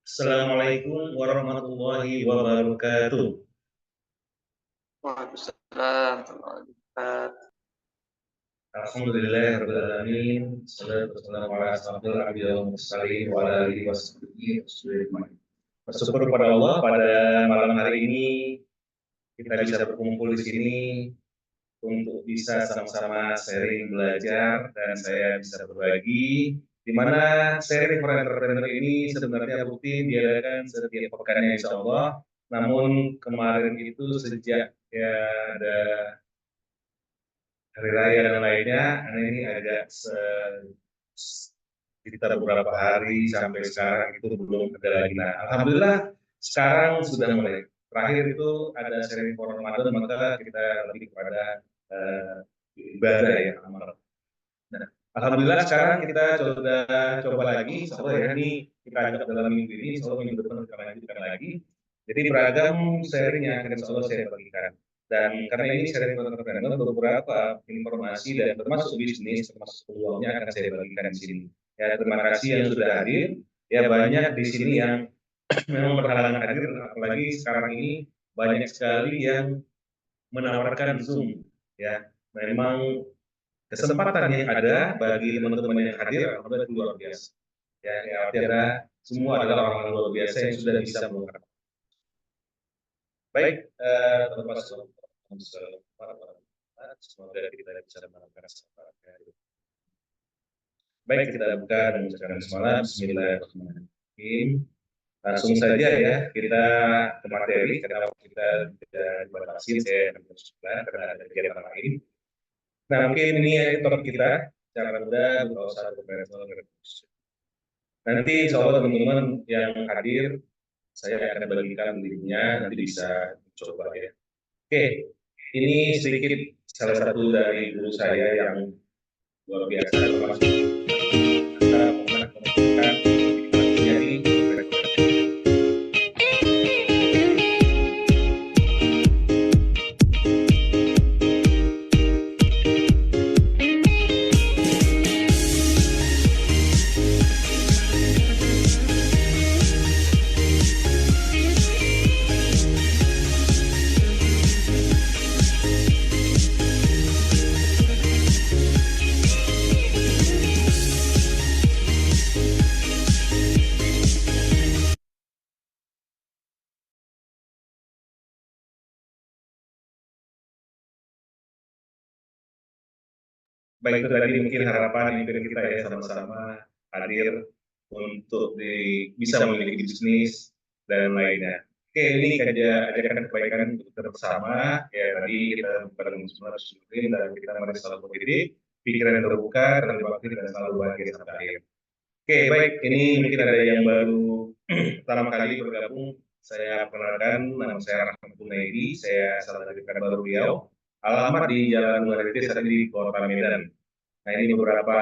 Assalamualaikum warahmatullahi wabarakatuh. Waalaikumsalam warahmatullahi wabarakatuh. Alhamdulillahirabbil alamin. Shalatu wassalamu ala asyrofil anbiya'i wal mursalin wa ala alihi washabihi wasallam. Bersyukur kepada Allah pada malam hari ini kita bisa berkumpul di sini untuk bisa sama-sama sharing belajar dan saya bisa berbagi di mana sharing for entrepreneur ini sebenarnya rutin diadakan setiap pekannya insyaallah. Namun kemarin itu sejak ya ada hari raya dan lainnya, ini agak sekitar beberapa hari sampai sekarang itu belum ada lagi. Nah, alhamdulillah sekarang sudah mulai. Terakhir itu ada sharing for Ramadan, maka kita lebih kepada ibadah ya, amal. Nah, alhamdulillah sekarang kita coba lagi, insyaallah ya, ini kita anggap dalam minggu ini, insyaallah minggu depan kita lanjutkan lagi. Jadi beragam sharing yang akan insyaallah saya bagikan. Dan karena ini sharing entrepreneur, beberapa informasi dan termasuk bisnis, termasuk peluangnya akan saya bagikan di sini. Ya, terima kasih yang sudah hadir. Ya, banyak di sini yang memang berhalangan hadir, apalagi sekarang ini banyak sekali yang menawarkan Zoom. Ya, memang kesempatan yang ada bagi teman-teman yang hadir alhamdulillah itu luar biasa. Ya, artinya semua adalah orang-orang luar biasa yang sudah bisa melakukan. Baik, teman-teman semoga kita bisa melakukan kesempatan. Baik, kita buka dan mengucapkan semalam. Bismillahirrahmanirrahim. Langsung saja ya, kita ke materi, karena kita tidak dibatasi, saya akan bersebelah karena ada kegiatan lain. Nah, mungkin ini topik kita, cara mudah buka usaha profesional. Nanti insya Allah teman-teman yang hadir, saya akan bagikan linknya, nanti bisa coba ya. Oke, ini sedikit salah satu dari guru saya yang luar biasa, termasuk kita pernah menentukan menjadi baik itu tadi mungkin harapan impian kita ya sama-sama hadir untuk bisa memiliki bisnis dan lainnya. Oke, ini ajakan kebaikan untuk kita bersama. Ya tadi kita bareng semua syukurin dan kita mari selalu positif, pikiran yang terbuka, terlalu aktif dan selalu bahagia sampai akhir. Oke, baik. Ini mungkin ada yang baru pertama kali bergabung. Saya perkenalkan, nama saya Rahmat Junaidi. Saya salah satu baru Riau. Alamat di Jalan Muhammad saat ini di Kota Medan. Nah, ini beberapa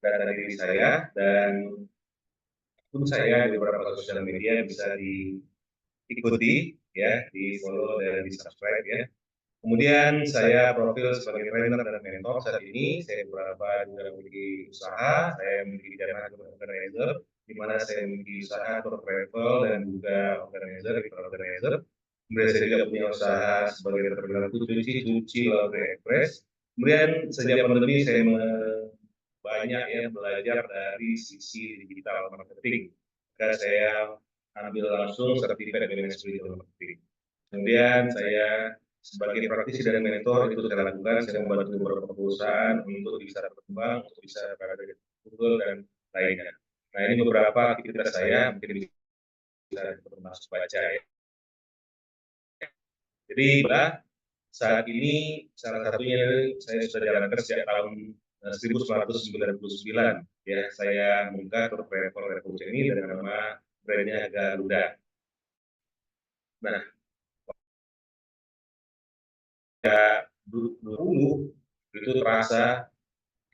data diri saya dan akun saya di beberapa sosial media bisa diikuti ya, di follow dan di subscribe ya. Kemudian saya profil sebagai trainer dan mentor saat ini. Saya beberapa juga memiliki usaha. Saya memiliki dana organizer, di mana saya memiliki usaha tour travel dan juga organizer, organizer. Kemudian saya juga punya usaha sebagai entrepreneur cuci laundry express. Kemudian sejak pandemi saya banyak ya belajar dari sisi digital marketing. Maka saya ambil langsung sertifikat MNS digital marketing. Kemudian saya sebagai praktisi dan mentor itu saya lakukan, saya membantu beberapa perusahaan untuk bisa berkembang, untuk bisa berada di Google dan lainnya. Nah, ini beberapa aktivitas saya, mungkin bisa termasuk baca ya. Jadi, saat ini salah satunya saya sudah jalankan sejak tahun 1999 ya, saya membuka tour travel Revolution ini dengan nama brandnya Garuda. Nah, ya dulu itu terasa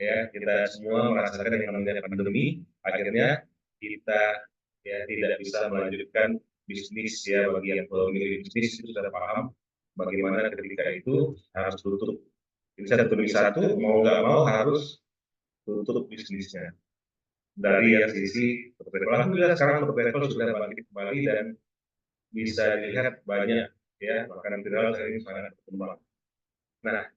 ya kita semua merasakan yang namanya pandemi, akhirnya kita ya tidak bisa melanjutkan bisnis ya, bagi yang memiliki bisnis itu sudah paham bagaimana ketika itu harus tutup. Jadi satu demi satu mau nggak mau harus tutup bisnisnya. dari yang sisi first travel. Alhamdulillah sekarang first travel sudah bangkit kembali dan bisa dilihat banyak ya makanan viral saat ini sangat berkembang. Nah,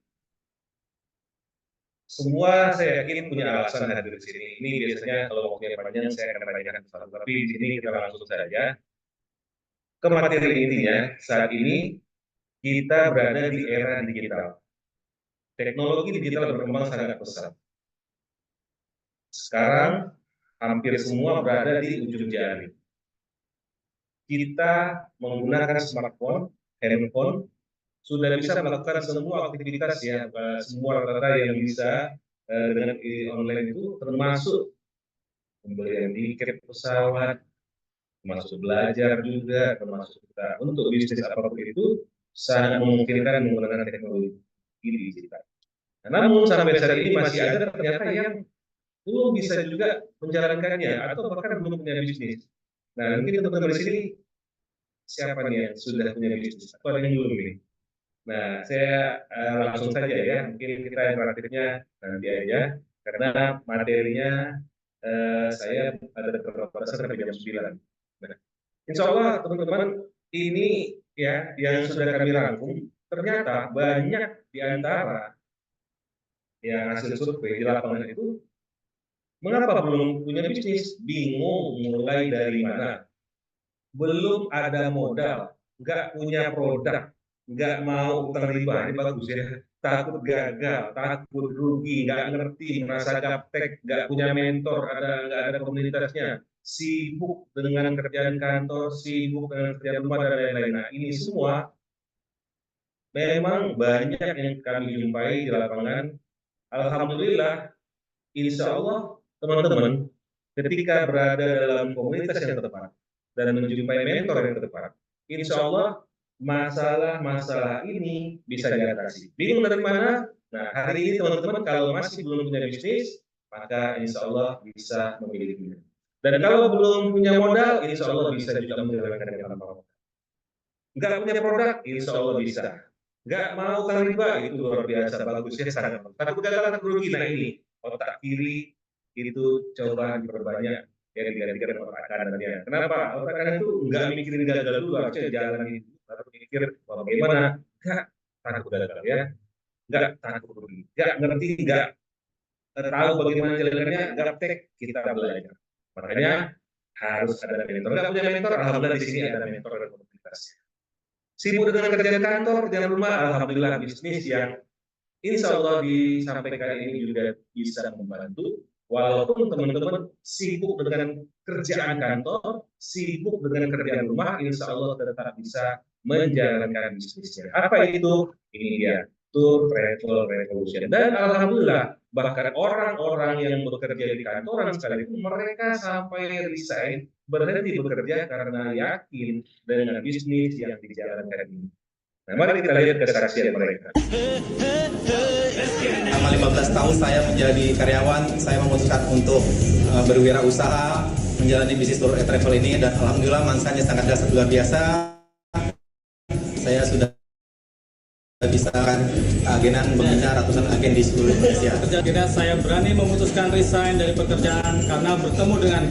semua saya yakin punya alasan hadir di sini. Ini biasanya kalau waktunya panjang saya akan tanyakan satu, tapi di sini kita langsung saja ke materi intinya. Saat ini kita berada di era digital. Teknologi digital berkembang sangat pesat. Sekarang hampir semua berada di ujung jari. Kita menggunakan smartphone, handphone, sudah bisa melakukan semua aktivitas ya, semua rata-rata yang bisa dengan online itu termasuk pembelian tiket pesawat, termasuk belajar juga, termasuk kita untuk bisnis apapun itu sangat memungkinkan menggunakan teknologi digital. Nah, namun sampai saat ini masih ada ternyata yang belum bisa juga menjalankannya atau bahkan belum punya bisnis. Nah, mungkin teman-teman di sini siapa nih yang sudah punya bisnis atau ada yang belum ini? Nah, saya langsung saja ya, mungkin kita interaktifnya nanti aja, karena materinya saya ada keterbatasan sampai jam 9. Nah, insya Allah teman-teman ini ya yang sudah kami rangkum, ternyata banyak di antara yang hasil survei di lapangan itu mengapa belum punya bisnis, bingung mulai dari mana, belum ada modal, nggak punya produk, nggak mau utang riba, ini bagus ya, takut gagal, takut rugi, nggak ngerti, merasa gaptek, nggak punya mentor, nggak ada komunitasnya, sibuk dengan kerjaan kantor, sibuk dengan kerjaan rumah dan lain-lain. Nah, ini semua memang banyak yang kami jumpai di lapangan. Alhamdulillah, insya Allah teman-teman ketika berada dalam komunitas yang tepat dan menjumpai mentor yang tepat, insya Allah masalah-masalah ini bisa diatasi. Bingung dari mana? Nah, hari ini teman-teman kalau masih belum punya bisnis, maka insya Allah bisa memilikinya. Dan kalau belum punya modal, insya Allah bisa juga menjalankan dengan tanpa. Nggak punya produk, insya Allah bisa. Nggak mau utang riba, itu luar biasa, bagus ya, sangat. Takut gagal, takut rugi. Nah ini, otak kiri itu coba diperbanyak, ya digantikan dengan otak kanannya. Kenapa? Otak kanan itu nggak mikirin gagal dulu, harusnya jalan itu. Baru mikir, bagaimana? Nggak takut gagal ya, nggak takut rugi. Nggak ngerti, nggak tahu bagaimana jalannya, gaptek, kita belajar. Makanya harus ada mentor. Nggak punya mentor, alhamdulillah di sini ada mentor dan komunitas. Sibuk dengan kerjaan kantor, kerjaan rumah, alhamdulillah bisnis yang insya Allah disampaikan ini juga bisa membantu. Walaupun teman-teman sibuk dengan kerjaan kantor, sibuk dengan kerjaan rumah, insya Allah tetap bisa menjalankan bisnisnya. Apa itu? Ini dia, Tour Travel Revolution. Dan alhamdulillah, bahkan orang-orang yang bekerja di kantoran sekalipun mereka sampai resign, berhenti bekerja karena yakin dengan bisnis yang dijalankan ini. Nah, mari kita lihat kesaksian mereka. Selama 15 tahun saya menjadi karyawan, saya memutuskan untuk berwirausaha, menjalani bisnis tour travel ini, dan alhamdulillah mansanya sangat dasar luar biasa. Saya sudah bisa agenan membina ratusan agen di seluruh Indonesia. Akhirnya saya berani memutuskan resign dari pekerjaan karena bertemu dengan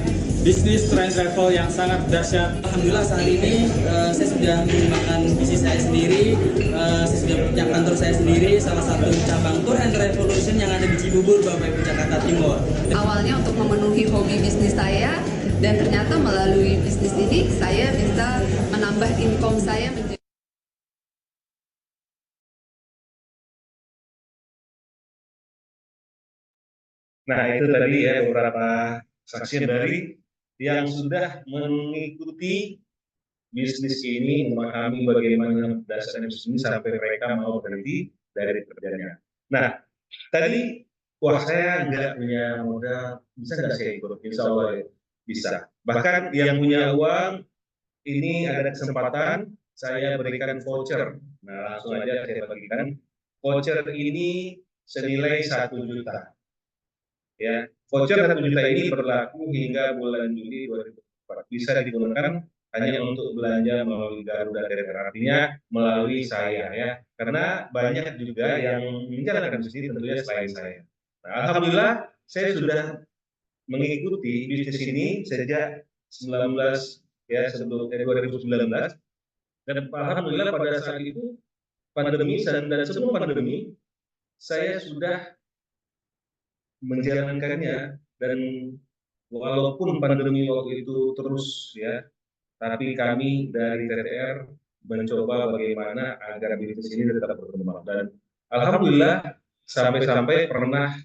bisnis travel yang sangat dahsyat. Alhamdulillah saat ini saya sudah mengembangkan bisnis saya sendiri, saya sudah punya kantor saya sendiri, salah satu cabang Tour and Revolution yang ada di Cibubur, Bapak Ibu, Jakarta Timur. Awalnya untuk memenuhi hobi bisnis saya, dan ternyata melalui bisnis ini saya bisa menambah income saya menjadi. Nah, itu tadi ya beberapa saksian dari yang sudah mengikuti bisnis ini, memahami bagaimana dasar bisnis ini sampai mereka mau berhenti dari pekerjaannya. Nah, tadi wah saya nggak punya modal, bisa nggak saya ikut? Insya Allah ya, bisa. Bahkan yang punya uang ini ada kesempatan saya berikan voucher. Nah, langsung aja saya bagikan. Voucher ini senilai 1 juta. Ya, voucher 1 juta ini berlaku hingga bulan Juli 2024. Bisa digunakan hanya untuk belanja melalui Garuda Direct, artinya melalui saya ya. Karena banyak juga yang menjalankan bisnis tentunya selain saya. Nah, alhamdulillah saya sudah mengikuti bisnis ini sejak 2019, dan alhamdulillah pada saat itu pandemi dan sebelum pandemi saya sudah menjalankannya, dan walaupun pandemi waktu itu terus ya, tapi kami dari TTR mencoba bagaimana agar bisnis ini tetap berkembang, dan alhamdulillah sampai pernah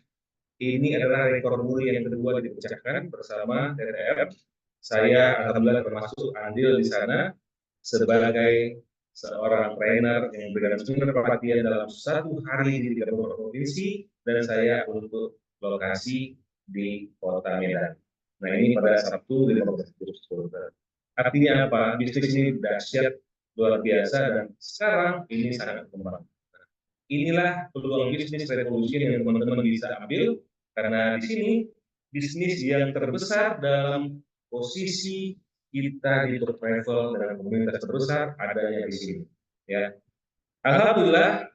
ini adalah rekor muri yang kedua dipecahkan bersama TTR. Saya alhamdulillah termasuk andil di sana sebagai seorang trainer yang memberikan sumber pelatihan dalam 1 hari di 3 provinsi, dan saya untuk lokasi di Kota Medan. Nah, ini pada Sabtu 15 Agustus. Artinya apa? Bisnis ini dahsyat, luar biasa, dan sekarang ini sangat berkembang. Inilah peluang bisnis revolution yang teman-teman bisa ambil, karena di sini bisnis yang terbesar dalam posisi kita di tour travel dengan komunitas terbesar adanya di sini. Ya, alhamdulillah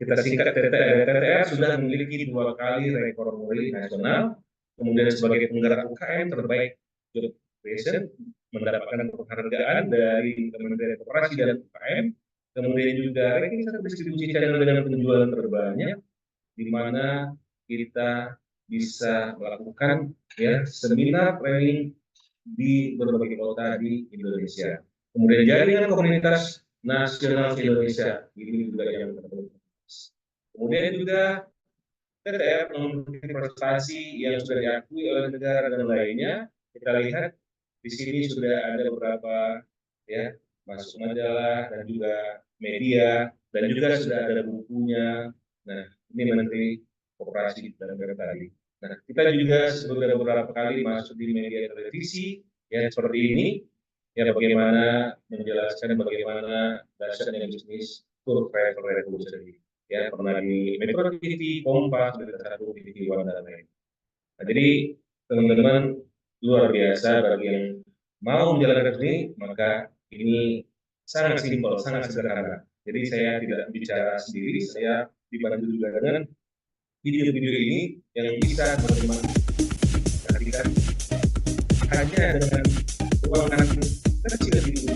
kita singkat TTR sudah memiliki 2 kali rekor muri nasional, kemudian sebagai penggerak UKM terbaik Job Creation mendapatkan penghargaan dari Kementerian Koperasi dan UKM, kemudian juga ranking 1 distribusi channel dengan penjualan terbanyak, di mana kita bisa melakukan ya seminar training di berbagai kota di Indonesia. Kemudian jaringan komunitas nasional di Indonesia ini juga yang terpenting. Kemudian juga TTR memiliki prestasi yang sudah diakui oleh negara dan lainnya. Kita lihat di sini sudah ada beberapa ya masuk majalah dan juga media, dan juga sudah ada bukunya. Nah, ini Menteri Koperasi dan Negara tadi. Nah, kita juga sudah beberapa kali masuk di media televisi ya seperti ini, ya bagaimana menjelaskan bagaimana dahsyatnya bisnis tour travel revolution ini. Ya, pernah di Metro TV, Kompas, Berita 1, TV One, dan lain. Nah, jadi teman-teman luar biasa bagi yang mau menjalankan ini, maka ini sangat simpel, sangat sederhana. Jadi saya tidak bicara sendiri, saya dibantu juga dengan video-video ini yang bisa teman-teman perhatikan hanya dengan keuangan kecil itu.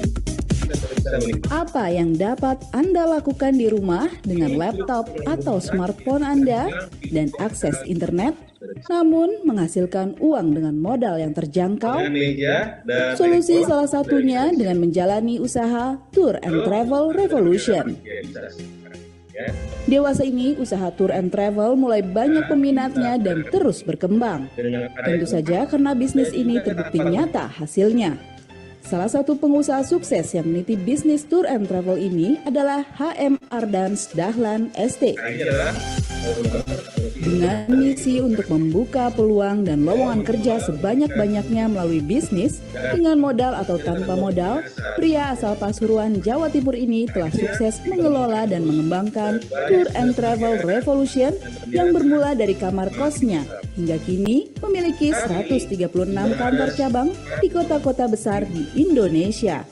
Apa yang dapat Anda lakukan di rumah dengan laptop atau smartphone Anda dan akses internet, namun menghasilkan uang dengan modal yang terjangkau? Solusi salah satunya dengan menjalani usaha Tour and Travel Revolution. Dewasa ini, usaha Tour and Travel mulai banyak peminatnya dan terus berkembang. Tentu saja karena bisnis ini terbukti nyata hasilnya. Salah satu pengusaha sukses yang meniti bisnis Tour and Travel ini adalah HM Ardans Dahlan ST. Dengan misi untuk membuka peluang dan lowongan kerja sebanyak-banyaknya melalui bisnis, dengan modal atau tanpa modal, pria asal Pasuruan, Jawa Timur ini telah sukses mengelola dan mengembangkan Tour and Travel Revolution yang bermula dari kamar kosnya, hingga kini memiliki 136 kantor cabang di kota-kota besar di Indonesia.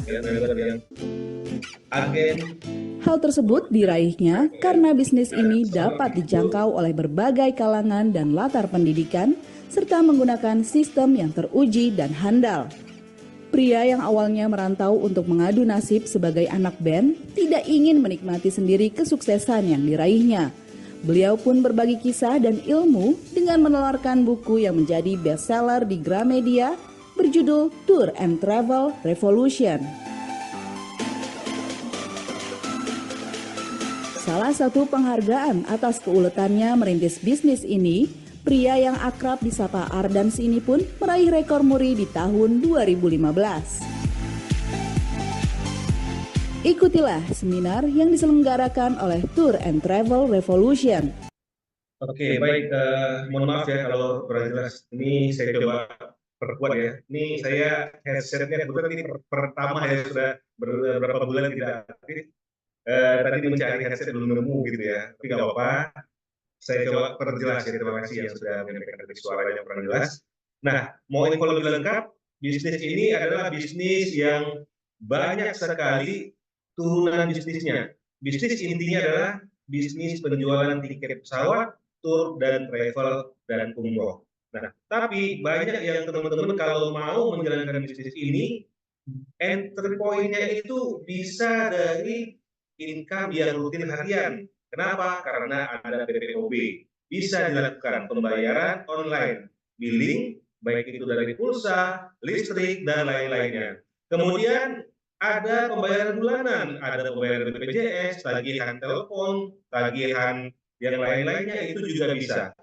Hal tersebut diraihnya karena bisnis ini dapat dijangkau oleh berbagai kalangan dan latar pendidikan, serta menggunakan sistem yang teruji dan handal. Pria yang awalnya merantau untuk mengadu nasib sebagai anak band, tidak ingin menikmati sendiri kesuksesan yang diraihnya. Beliau pun berbagi kisah dan ilmu dengan menelarkan buku yang menjadi bestseller di Gramedia berjudul Tour and Travel Revolution. Salah satu penghargaan atas keuletannya merintis bisnis ini, pria yang akrab disapa Ardans ini pun meraih rekor muri di tahun 2015. Ikutilah seminar yang diselenggarakan oleh Tour and Travel Revolution. Oke, baik. Mohon maaf ya kalau kurang jelas. Ini saya coba perkuat ya. Ini saya headsetnya kebetulan ini pertama ya, sudah beberapa bulan tidak aktif. Tadi mencari headset belum nemu gitu ya, tapi nggak apa-apa. Saya coba perjelas ya, terima kasih yang sudah menyampaikan tadi suaranya kurang jelas. Nah, mau info lebih lengkap, bisnis ini adalah bisnis yang banyak sekali turunan bisnisnya. Bisnis intinya adalah bisnis penjualan tiket pesawat, tour dan travel dan umroh. Nah, tapi banyak yang teman-teman kalau mau menjalankan bisnis ini, entry point-nya itu bisa dari income yang rutin harian. Kenapa? Karena ada PPOB. Bisa dilakukan pembayaran online, billing, baik itu dari pulsa, listrik, dan lain-lainnya. Kemudian ada pembayaran bulanan, ada pembayaran BPJS, tagihan telepon, tagihan yang lain-lainnya itu juga bisa.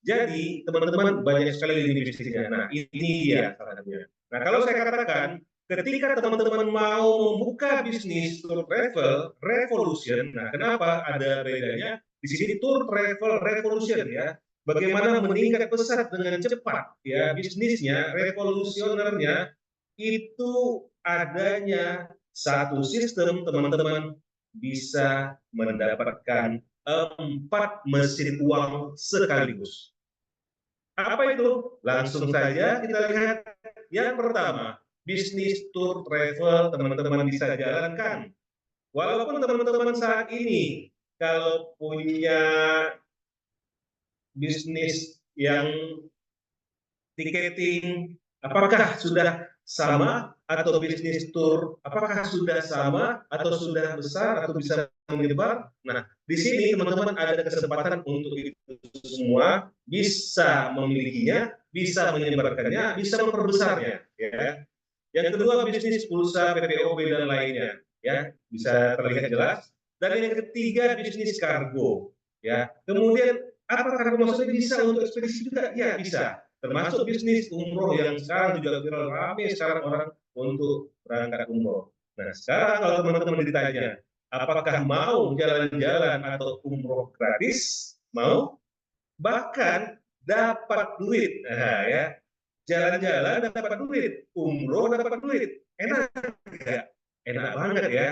Jadi teman-teman banyak sekali lini bisnisnya. Nah ini dia sarannya. Nah kalau saya katakan ketika teman-teman mau membuka bisnis tour travel revolution, nah kenapa ada bedanya? Di sini tour travel revolution ya. Bagaimana meningkat pesat dengan cepat ya bisnisnya, revolusionernya itu adanya satu sistem teman-teman bisa mendapatkan 4 mesin uang sekaligus. Apa itu? Langsung saja kita lihat. Yang pertama, bisnis tour travel teman-teman bisa jalankan. Walaupun teman-teman saat ini kalau punya bisnis yang tiketing, apakah sudah sama atau bisnis tour, apakah sudah sama atau sudah besar atau bisa menyebar? Nah, di sini teman-teman ada kesempatan untuk itu semua, bisa memilikinya, bisa menyebarkannya, bisa memperbesarnya. Ya. Yang kedua bisnis pulsa, PPOB dan lainnya, ya bisa terlihat jelas. Dan yang ketiga bisnis kargo, ya. Kemudian apa kargo maksudnya bisa untuk ekspedisi juga? Ya bisa. Termasuk bisnis umroh yang sekarang juga viral ramai sekarang orang untuk berangkat umroh. Nah sekarang kalau teman-teman ditanya, apakah mau jalan-jalan atau umroh gratis? Mau? Bahkan dapat duit. Nah, ya jalan-jalan dapat duit, umroh dapat duit. Enak ya? Enak banget ya.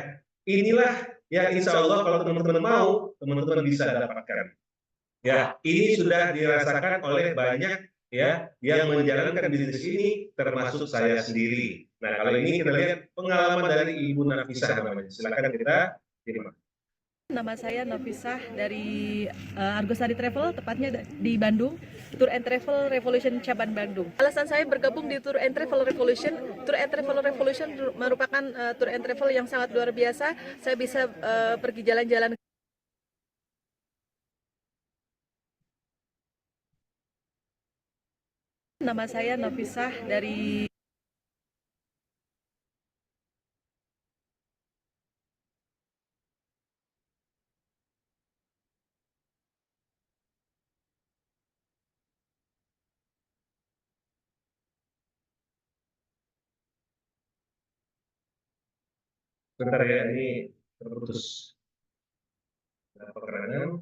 Inilah yang insya Allah kalau teman-teman mau, teman-teman bisa dapatkan. Ya, ini sudah dirasakan oleh banyak ya yang menjalankan bisnis ini, termasuk saya sendiri. Nah, kalau ini kita lihat pengalaman dari Ibu Nafisah namanya. Silakan kita simak. Nama saya Nafisah dari Argosari Travel, tepatnya di Bandung, Tour and Travel Revolution cabang Bandung. Alasan saya bergabung di Tour and Travel Revolution merupakan tour and travel yang sangat luar biasa. Saya bisa pergi jalan-jalan. Nama saya Nafisah dari Bentar ya, ini terputus. Apa kerangan?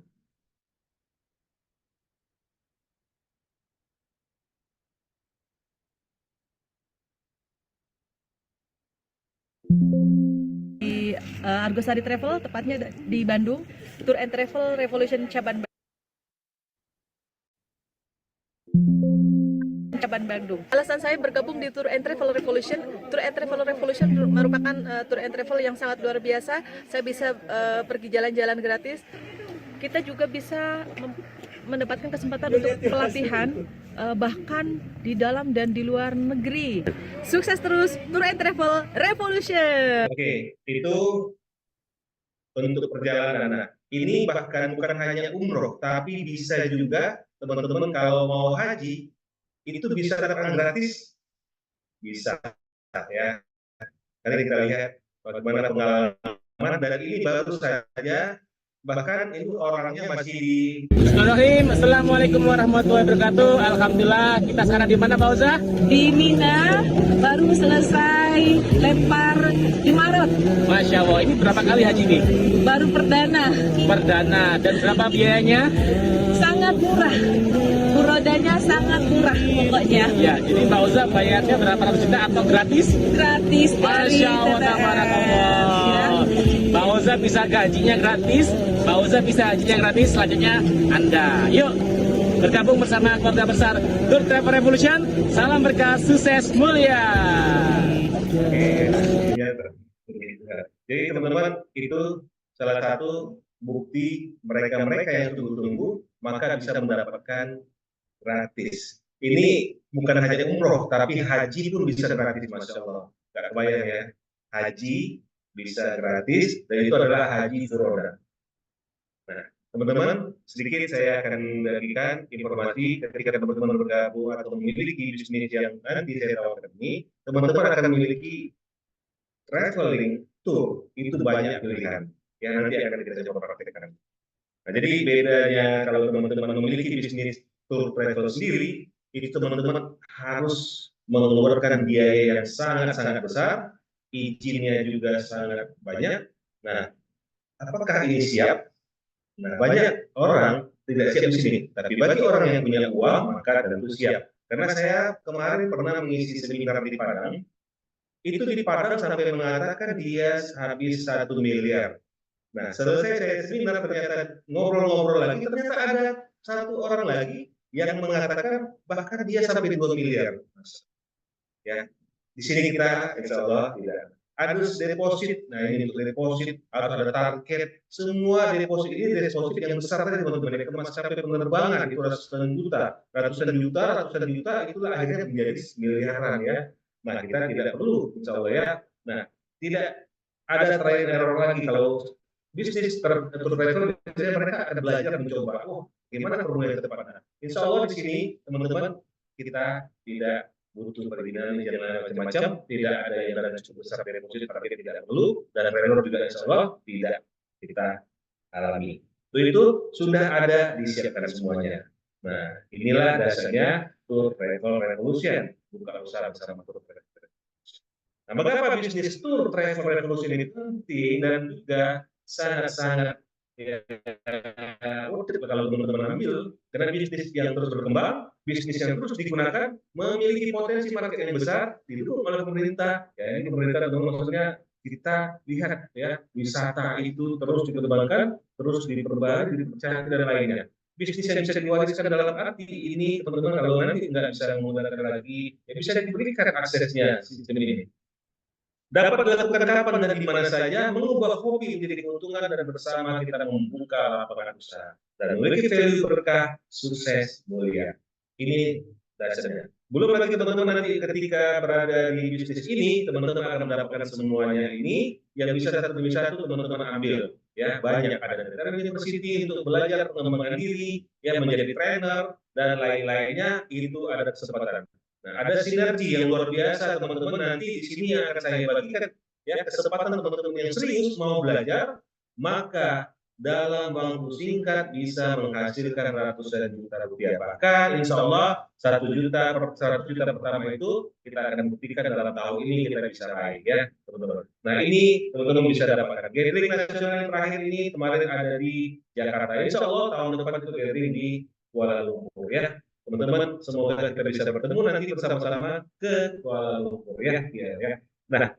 Argosari Travel, tepatnya di Bandung, Tour and Travel Revolution cabang Bandung. Alasan saya bergabung di Tour and Travel Revolution merupakan tour and travel yang sangat luar biasa. Saya bisa pergi jalan-jalan gratis. Kita juga bisa mendapatkan kesempatan untuk pelatihan bahkan di dalam dan di luar negeri. Sukses terus Tour and Travel Revolution. Oke, itu untuk perjalanan. Nah, ini bahkan bukan hanya umroh, tapi bisa juga teman-teman kalau mau haji itu bisa datang gratis, bisa ya. Nanti kita lihat bagaimana pengalaman dan ini baru saja, bahkan itu orangnya masih di. Bismillahirrahmanirrahim. Assalamualaikum warahmatullahi wabarakatuh. Alhamdulillah, kita sekarang di mana Pak Uza? Di Mina, baru selesai lempar di Maret. Masya Allah, ini berapa kali haji nih? Baru perdana. Perdana, dan berapa biayanya? Sangat murah. Rodanya sangat murah pokoknya. Ya, jadi Pak Uza bayarnya berapa ratus juta atau gratis? Gratis. Masya Allah, tabarakallah. Pak Uza bisa gajinya gratis, Pak Uza bisa hajinya gratis, selanjutnya Anda. Yuk, bergabung bersama keluarga besar Tour Travel Revolution. Salam berkah, sukses, mulia. Jadi teman-teman, itu salah satu bukti mereka yang tunggu-tunggu, maka bisa mendapatkan gratis. ini bukan hanya umroh, tapi haji pun bisa gratis, Masya Allah. Nggak kebayang ya, haji bisa gratis, dan itu adalah haji furoda. Nah, teman-teman, sedikit saya akan bagikan informasi ketika teman-teman bergabung atau memiliki bisnis yang nanti saya tawarkan ini, teman-teman akan memiliki traveling tour, itu banyak pilihan yang nanti akan kita coba praktekkan. Nah, jadi bedanya kalau teman-teman memiliki bisnis tour travel sendiri, itu teman-teman harus mengeluarkan biaya yang sangat-sangat besar, izinnya juga sangat banyak. Nah, apakah ini siap? Nah, banyak orang tidak siap di sini, tapi bagi orang yang punya uang, maka tentu siap. Karena saya kemarin pernah mengisi seminar di Padang, itu di Padang sampai mengatakan dia habis 1 miliar. Nah, selesai saya seminar ternyata ngobrol-ngobrol lagi, ternyata ada satu orang lagi yang mengatakan bahkan dia sampai 2 miliar. Ya, di sini kita insya Allah tidak. Harus deposit, nah ini untuk deposit, harus ada target, semua deposit ini deposit yang besar tadi teman-teman, yang kemas sampai penerbangan itu ratusan juta, itulah akhirnya menjadi miliaran ya. Nah, kita tidak perlu insya Allah ya. Nah, tidak ada trial and error lagi kalau bisnis travel biasanya mereka akan belajar mencoba, gimana formula yang tepat. Insya Allah di sini teman-teman kita tidak butuh perizinan yang macam-macam, tidak ada yang dana cukup besar dari deposit, tapi tidak perlu, dan vendor juga insya Allah tidak kita alami. Itu sudah ada disiapkan semuanya. Nah, inilah dasarnya Tour Travel Revolution, buka usaha bersama Tour Travel Revolution. Nah, mengapa bisnis Tour Travel Revolution ini penting dan juga sangat-sangat kalau teman-teman ambil, karena bisnis yang terus berkembang, bisnis yang terus digunakan, memiliki potensi market yang besar, didukung oleh pemerintah. Ya, ini pemerintah maksudnya kita lihat ya, wisata itu terus dikembangkan, terus diperbarui, dipercaya dan lainnya. Bisnis yang bisa diwariskan dalam arti ini, teman-teman kalau nanti nggak bisa menggunakan lagi, ya bisa diberikan aksesnya sistem ini. Dapat dilakukan kapan dan di mana saja, mengubah hobi menjadi keuntungan dan bersama kita membuka lapangan usaha dan memiliki value berkah, sukses, mulia. Ini dasarnya. Belum lagi teman-teman nanti ketika berada di bisnis ini, teman-teman akan mendapatkan semuanya ini yang bisa satu demi satu teman-teman ambil. Ya, banyak ada dari university untuk belajar pengembangan diri, ya menjadi trainer dan lain-lainnya, itu ada kesempatan. Nah, ada sinergi yang luar biasa teman-teman, nanti di sini yang akan saya bagikan ya, kesempatan teman-teman yang serius mau belajar, maka dalam waktu singkat bisa menghasilkan ratusan juta rupiah. Bahkan insya Allah 1 juta pertama itu kita akan buktikan dalam tahun ini kita bisa raih ya teman-teman. Nah, ini teman-teman bisa dapatkan. Gathering nasional yang terakhir ini kemarin ada di Jakarta. Insya Allah tahun depan itu gathering di Kuala Lumpur ya. Teman-teman, semoga kita bisa bertemu nanti bersama-sama ke Kuala Lumpur ya. Nah,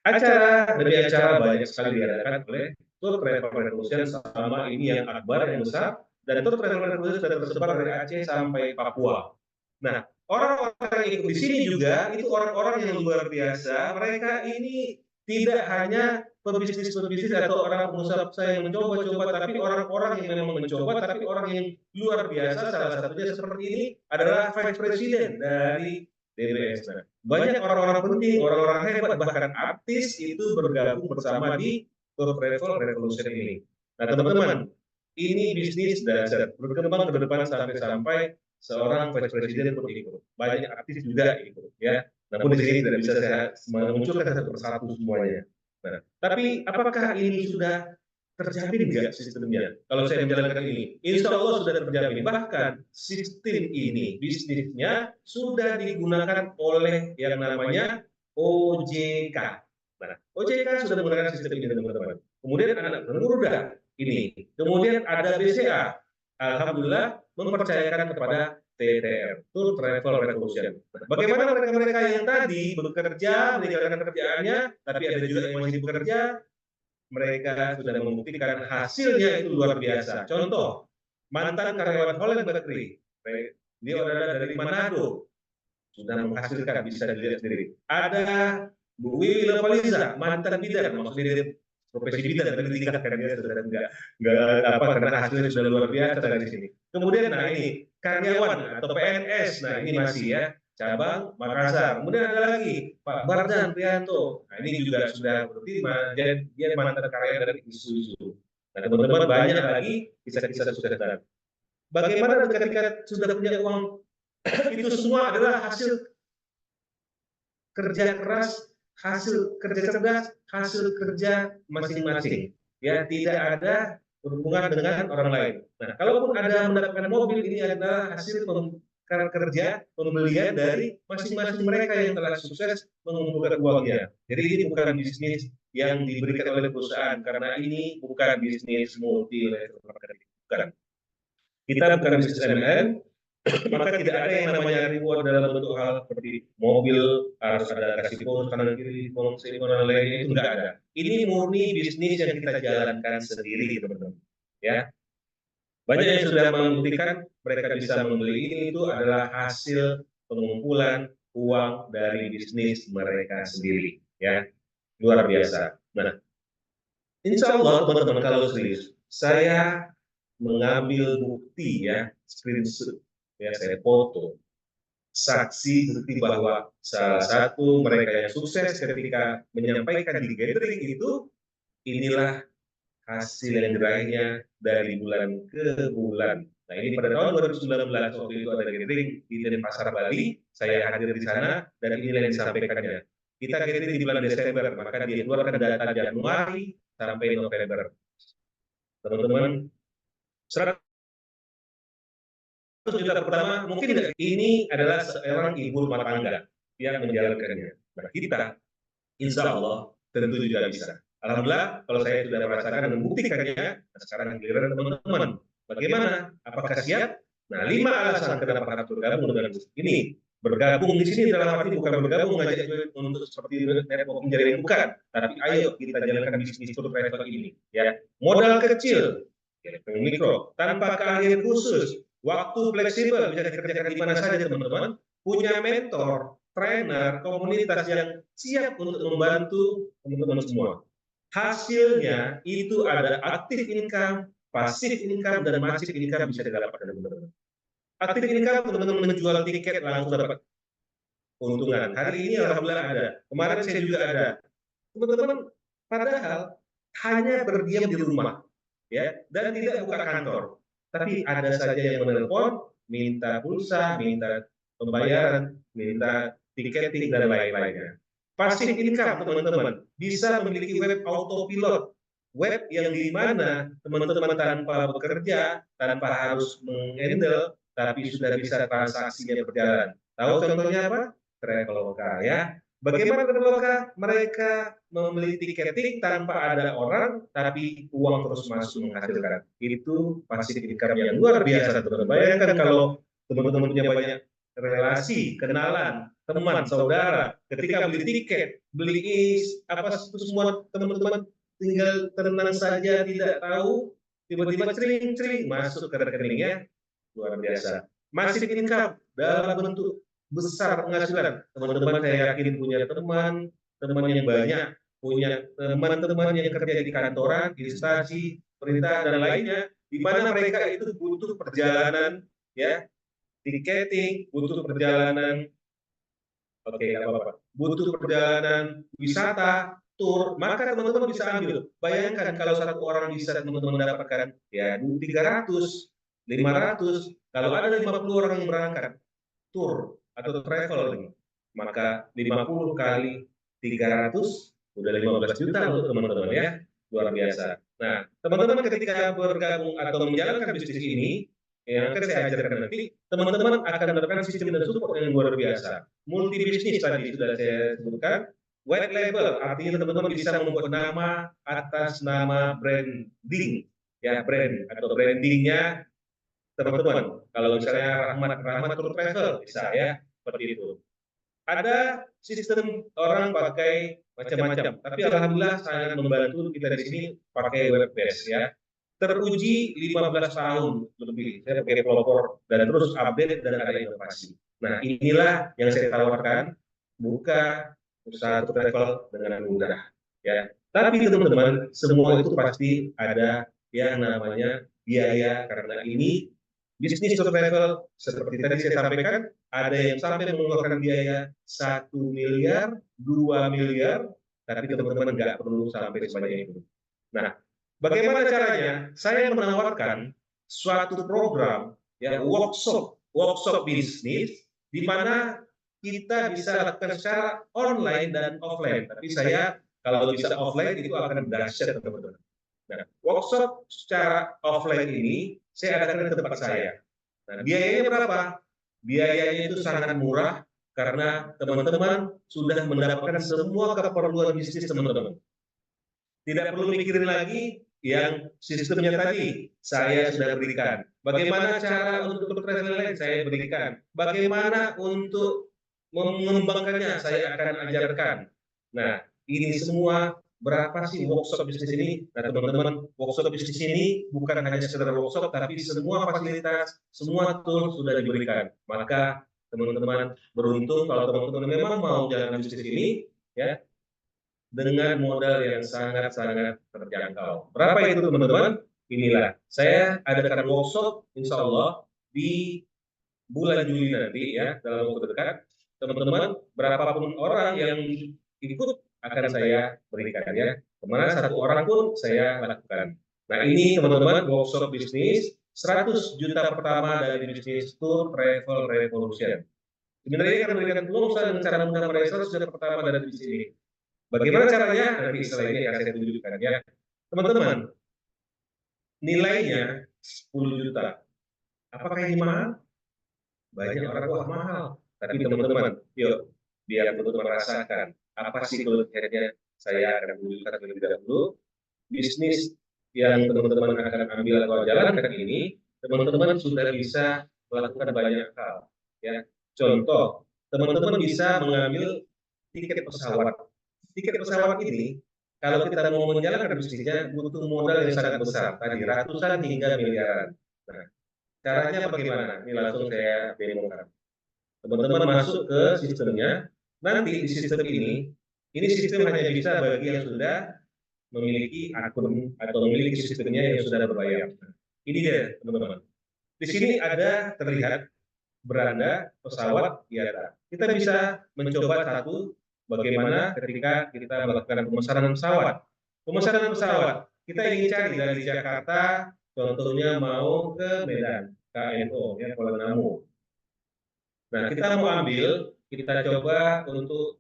acara demi acara banyak sekali diadakan oleh Tour Travel Revolution sama ini yang akbar yang besar, dan Tour Travel Revolution sudah tersebar dari Aceh sampai Papua. Nah, orang-orang yang ikut di sini juga itu orang-orang yang luar biasa. Mereka ini tidak hanya pebisnis atau orang pengusaha yang mencoba-coba, tapi orang-orang yang memang mencoba, tapi orang yang luar biasa. Salah satunya seperti ini adalah Vice President dari DBS. Nah, banyak orang-orang penting, orang-orang hebat, bahkan artis itu bergabung bersama di Tour Travel Revolution ini. Nah, teman-teman, ini bisnis dasar berkembang ke depan sampai seorang Vice President pun ikut. Banyak artis juga ikut ya. Namun di sini tidak bisa saya menunjukkan satu persatu semuanya. Nah, tapi apakah ini sudah terjamin nggak sistemnya? Kalau saya menjalankan ini, insya Allah sudah terjamin. Bahkan sistem ini, bisnisnya sudah digunakan oleh yang namanya OJK. Nah, OJK sudah menggunakan sistem ini teman-teman. Kemudian anak Garuda ini, kemudian ada BCA. Alhamdulillah mempercayakan kepada TTR, Tour Travel Revolution. Bagaimana mereka-mereka yang tadi bekerja, meninggalkan kerjaannya, tapi ada juga yang masih bekerja, mereka sudah membuktikan hasilnya itu luar biasa. Contoh, mantan karyawan Holland Bakery, dia adalah dari Manado, sudah menghasilkan, bisa dilihat sendiri. Ada Bu Wiwi Lepaliza, mantan bidan, maksudnya dia profesi bidan, tapi ditingkatkan dia sudah enggak apa karena hasilnya sudah luar biasa dari sini. Kemudian, nah ini karyawan atau PNS. Nah, ini masih ya, cabang Makassar. Kemudian ada lagi Pak Barzan Prianto. Nah, ini juga sudah berarti dia mantan karyawan dari isu-isu. Nah, teman-teman banyak lagi kisah-kisah sukses. Bagaimana ketika sudah punya uang, itu semua adalah hasil kerja keras, hasil kerja cerdas, hasil kerja masing-masing. Ya, tidak ada berhubungan dengan orang lain. Nah, kalaupun ada mendapatkan mobil, ini adalah hasil kerja pembelian dari masing-masing mereka yang telah sukses mengumpulkan uangnya. Jadi ini bukan bisnis yang diberikan oleh perusahaan, karena ini bukan bisnis multi level marketing. Bukan. Kita bukan bisnis MLM, maka tidak ada yang namanya reward dalam bentuk hal seperti mobil harus ada kasih bonus kanan kiri, bonus ini dan lainnya, itu enggak ada. Ini murni bisnis yang kita jalankan sendiri, teman-teman. Ya, banyak yang sudah membuktikan mereka bisa membeli ini, itu adalah hasil pengumpulan uang dari bisnis mereka sendiri. Ya, luar biasa. Nah, insya Allah teman-teman kalau serius, saya mengambil bukti ya, screenshot ya, saya foto saksi bukti bahwa salah satu mereka yang sukses ketika menyampaikan di gathering itu, inilah hasil yang diraihnya dari bulan ke bulan. Nah, ini pada tahun 2019 waktu itu ada gathering di Denpasar, Bali, saya hadir di sana dan inilah yang disampaikannya. Kita gathering di bulan Desember, maka dia keluarkan data Januari sampai November. Teman-teman, 100 juta pertama mungkin tidak. Ini adalah seorang ibu rumah tangga yang menjalankannya. Nah, kita insya Allah tentu juga bisa. Alhamdulillah kalau saya sudah merasakan dan membuktikannya. Nah, sekarang giliran teman-teman, bagaimana? Apakah siap? Nah, 5 alasan kenapa harus bergabung dengan ini. Bergabung di sini dalam arti bukan bergabung ngajak untuk seperti networking jaringan, bukan. Tapi ayo kita jalankan bisnis tour travel ini. Ya, modal kecil, mikro, tanpa keahlian khusus, waktu fleksibel, bisa dikerjakan di mana saja teman-teman, punya mentor, trainer, komunitas yang siap untuk membantu teman-teman semua. Hasilnya itu ada aktif income, pasif income, dan masif income bisa didapatkan teman-teman. Aktif income teman-teman menjual tiket langsung dapat keuntungan. Hari ini alhamdulillah ada. Kemarin saya juga ada. Teman-teman, padahal hanya berdiam di rumah, ya, dan tidak buka kantor. Tapi ada saja yang menelpon, minta pulsa, minta pembayaran, minta tiketing dan lain-lainnya. Pasif income teman-teman, bisa memiliki web autopilot, web yang di mana teman-teman tanpa bekerja, tanpa harus menghandle, tapi sudah bisa transaksinya berjalan. Tahu contohnya apa? Traveloka, ya. Bagaimana Traveloka? Mereka membeli tiketing tanpa ada orang, tapi uang terus masuk menghasilkan. Itu pasif income yang luar biasa, teman-teman. Bayangkan kalau teman-teman punya banyak relasi, kenalan, teman, saudara, ketika beli tiket, beli apa semua teman-teman tinggal tenang saja, tidak tahu, tiba-tiba cering-cering masuk ke rekeningnya, luar biasa. Masif income dalam bentuk besar penghasilan. Teman-teman saya yakin punya teman yang banyak, punya teman-teman yang kerja di kantoran, instansi, perintah dan lainnya, di mana mereka itu butuh perjalanan, ya, tiketing, butuh perjalanan, butuh perjalanan wisata, tur, maka teman-teman bisa ambil. Bayangkan kalau satu orang bisa teman-teman mendapatkan ya 300, 500, kalau ada 50 orang yang berangkat tur atau travel, maka 50 kali 300 udah 15 juta untuk teman-teman, ya, luar biasa. Nah, teman-teman ketika bergabung atau menjalankan bisnis ini, yang akan saya ajarkan nanti, teman-teman akan mendapatkan sistem dan support yang luar biasa. Multi bisnis tadi sudah saya sebutkan, white label artinya teman-teman bisa membuat nama atas nama branding, ya, brand atau brandingnya teman-teman. Kalau misalnya Rahmat Tour Travel bisa, ya, seperti itu. Ada sistem orang pakai macam-macam, tapi alhamdulillah sangat membantu kita di sini pakai web base, ya. Teruji 15 tahun lebih, saya pakai pelopor dan terus update dan ada inovasi. Nah, inilah yang saya tawarkan, buka usaha travel dengan mudah, ya. Tapi teman-teman, semua itu pasti ada yang namanya biaya, karena ini bisnis tour travel seperti tadi saya sampaikan, ada yang sampai mengeluarkan biaya 1 miliar, 2 miliar, tapi teman-teman nggak perlu sampai sebanyak itu. Nah, bagaimana caranya? Saya menawarkan suatu program, ya, workshop bisnis, di mana kita bisa lakukan secara online dan offline. Tapi saya kalau bisa offline itu akan dahsyat, teman-teman. Nah, workshop secara offline ini saya adakan di tempat saya. Nah, biayanya berapa? Biayanya itu sangat murah karena teman-teman sudah mendapatkan semua keperluan bisnis teman-teman. Tidak perlu mikirin lagi yang sistemnya tadi saya sudah berikan. Bagaimana cara untuk traveling saya berikan. Bagaimana untuk mengembangkannya saya akan ajarkan. Nah, ini semua berapa sih workshop bisnis ini? Nah, teman-teman, workshop bisnis ini bukan hanya sekedar workshop, tapi semua fasilitas, semua tool sudah diberikan. Maka teman-teman beruntung kalau teman-teman memang mau jalan bisnis ini, ya, dengan modal yang sangat-sangat terjangkau. Berapa itu teman-teman? Inilah, saya adakan workshop insya Allah di bulan Juli nanti, ya, dalam waktu dekat. Teman-teman, berapapun orang yang ikut akan saya berikan, ya. Kemana satu orang pun saya lakukan. Nah, ini teman-teman workshop bisnis 100 juta pertama dari bisnis Tour Travel Revolution. Sebenarnya akan memberikan peluang dan cara mudah meraih 100 juta pertama dari bisnis ini. Bagaimana caranya? Nanti setelah ini akan saya tunjukkan, ya. Teman-teman, nilainya 10 juta. Apakah ini mahal? Banyak orang, wah mahal. Tapi teman-teman, yuk, biar teman-teman merasakan apa sih keluhannya. Saya akan tunjukkan terlebih dahulu bisnis yang teman-teman akan ambil atau jalankan ini. Teman-teman sudah bisa melakukan banyak hal, ya. Contoh, teman-teman bisa mengambil tiket pesawat. Tiket pesawat ini, kalau kita mau menjalankan bisnisnya, butuh modal yang sangat besar, tadi ratusan hingga miliaran. Nah, caranya bagaimana? Ini langsung saya demokan. Teman-teman masuk ke sistemnya. Nanti di sistem ini sistem hanya bisa bagi yang sudah memiliki akun atau memiliki sistemnya yang sudah berbayar. Ini dia, teman-teman. Di sini ada terlihat beranda pesawat IATA. Kita bisa mencoba satu. Bagaimana ketika kita melakukan pemesanan pesawat. Pemesanan pesawat, kita ingin cari dari Jakarta, contohnya mau ke Medan, KNO, ya, Kuala Namu. Nah, kita mau ambil, kita coba untuk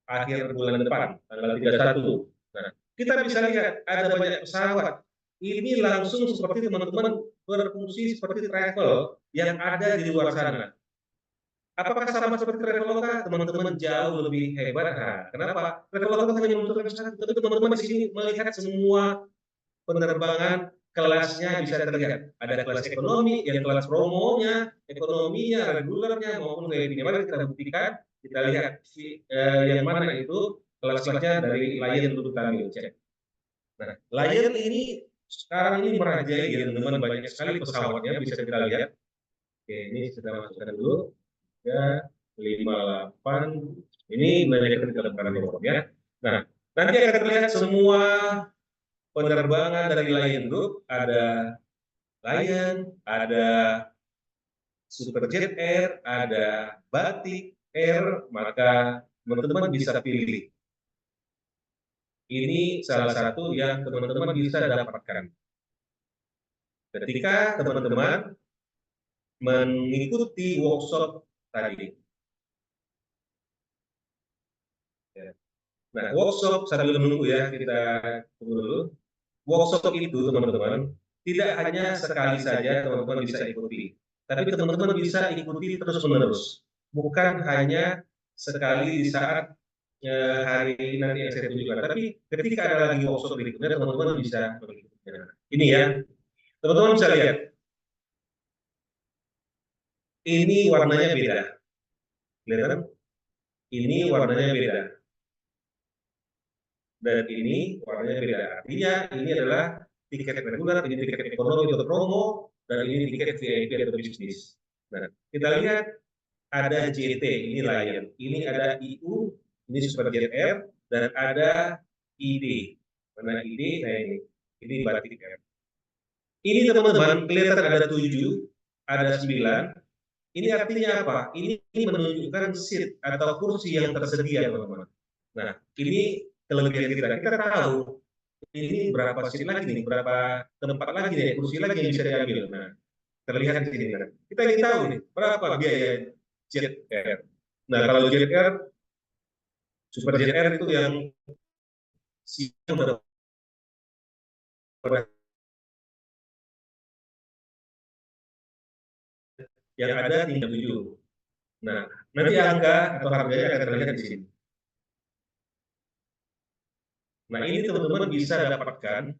akhir bulan depan, tanggal 31. Nah, kita bisa lihat ada banyak pesawat. Ini langsung seperti teman-teman berfungsi seperti travel yang ada di luar sana. Apakah sama seperti Traveloka? Teman-teman jauh lebih hebat. Nah, kenapa? Traveloka hanya membutuhkan satu, tapi teman-teman di sini melihat semua penerbangan kelasnya bisa terlihat. Ada kelas ekonomi, yang kelas promonya, ekonominya, regulernya, maupun VIP-nya. Mari kita buktikan, kita lihat yang mana itu kelas-kelasnya dari Lion dulu kami cek. Nah, Lion ini sekarang ini merajai, ya teman-teman, banyak sekali pesawatnya, bisa kita lihat. Oke, ini kita masukkan dulu. Ya, 58 ini banyak penerbangan ya. Nah, nanti akan terlihat semua penerbangan dari Lion Group. Ada Lion, ada Superjet Air, ada Batik Air. Maka teman-teman bisa pilih. Ini salah satu yang teman-teman bisa dapatkan ketika teman-teman mengikuti workshop tadi. Nah, workshop sambil menunggu, ya, kita tunggu dulu. Workshop itu teman-teman tidak hanya sekali saja teman-teman bisa ikuti, tapi teman-teman bisa ikuti terus-menerus. Bukan hanya sekali di saat hari nanti yang saya tunjukkan, tapi ketika ada lagi workshop berikutnya teman-teman bisa mengikutinya. Ini, ya, teman-teman bisa lihat. Ini warnanya beda. Kelihatan? Ini warnanya beda. Dan ini warnanya beda. Artinya ini adalah tiket reguler, ini tiket ekonomi atau promo, dan ini tiket VIP atau bisnis. Nah, kita lihat ada JT, ini Lion. Ini ada IU, ini Superjet Air, dan ada ID. Mana ID? Nah, ini Batik Air. Ini teman-teman kelihatan ada 7. ada 9. Ini artinya apa? Ini menunjukkan seat atau kursi yang tersedia, teman-teman. Nah, ini kelebihan kita. Kita tahu ini berapa seat lagi nih, berapa tempat lagi nih, kursi lagi yang bisa diambil. Nah, terlihat di sini. Nah, kita ingin tahu nih, berapa biaya Jet Air. Nah, kalau Jet Air, Super Jet Air itu yang siang udah yang ada tinggal 7. Nah, nanti angka atau harganya akan terlihat di sini. Nah, ini teman-teman bisa dapatkan,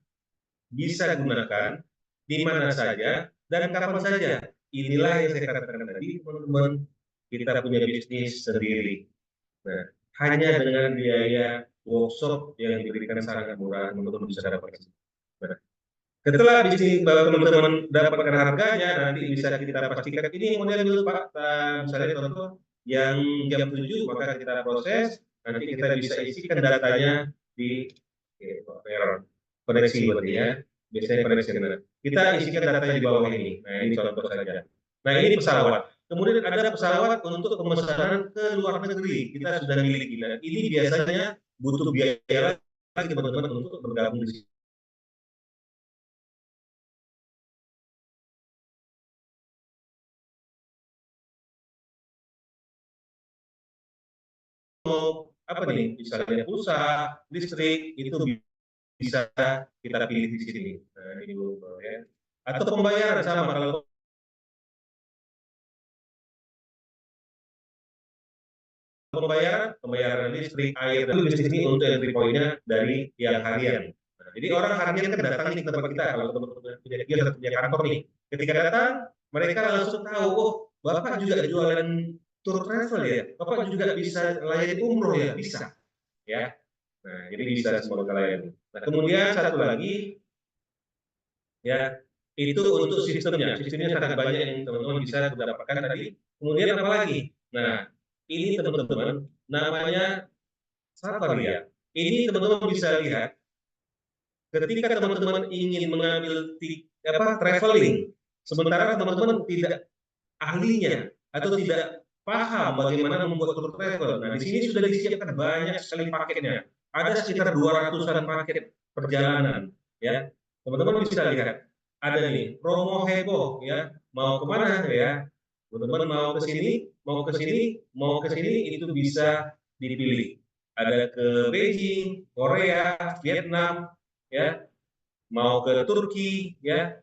bisa gunakan di mana saja dan kapan saja. Inilah yang saya katakan tadi, teman-teman, kita punya bisnis sendiri. Nah, hanya dengan biaya workshop yang diberikan sangat murah, teman-teman bisa dapatkan. Nah, setelah bisnis teman-teman dapatkan harganya, nanti bisa kita pastikan ini model dulu Pak, misalnya contoh yang jam 7 maka kita proses, nanti kita bisa isikan datanya di koneksi berarti ya, biasanya koneksi. Kita isikan datanya di bawah ini. Nah, ini contoh saja. Nah, ini pesawat. Kemudian ada pesawat untuk pemesanan ke luar negeri. Kita sudah miliki. Nah, ini biasanya butuh biaya lagi teman-teman untuk bergabung di sini. Apa nih? Misalnya pulsa, listrik, itu bisa kita pilih di sini. Nah, ini dulu ya. Atau pembayaran sama, kalau pembayaran listrik, air, dan bisnis ini untuk entry point-nya dari yang harian. Nah, jadi orang harian kan datang nih ke tempat kita, kalau teman-teman punya kantor nih. Ketika datang, mereka langsung tahu, oh, Bapak juga jualan tour travel ya, Bapak juga bisa layani umroh ya, bisa. Ya. Nah, jadi bisa semua kalian. Nah, kemudian satu lagi, ya, itu untuk sistemnya. Sistemnya sangat banyak yang teman-teman bisa dapatkan tadi. Kemudian apa lagi? Nah, ini teman-teman namanya Safari ya. Ini teman-teman bisa lihat ketika teman-teman ingin mengambil traveling, sementara teman-teman tidak ahlinya atau tidak paham bagaimana membuat tour travel. Nah, di sini sudah disiapkan banyak sekali paketnya. Ada sekitar 200-an paket perjalanan, ya. Teman-teman bisa lihat. Ada nih promo heboh, ya. Mau kemana ya? Teman-teman mau ke sini, mau ke sini itu bisa dipilih. Ada ke Beijing, Korea, Vietnam, ya. Mau ke Turki, ya.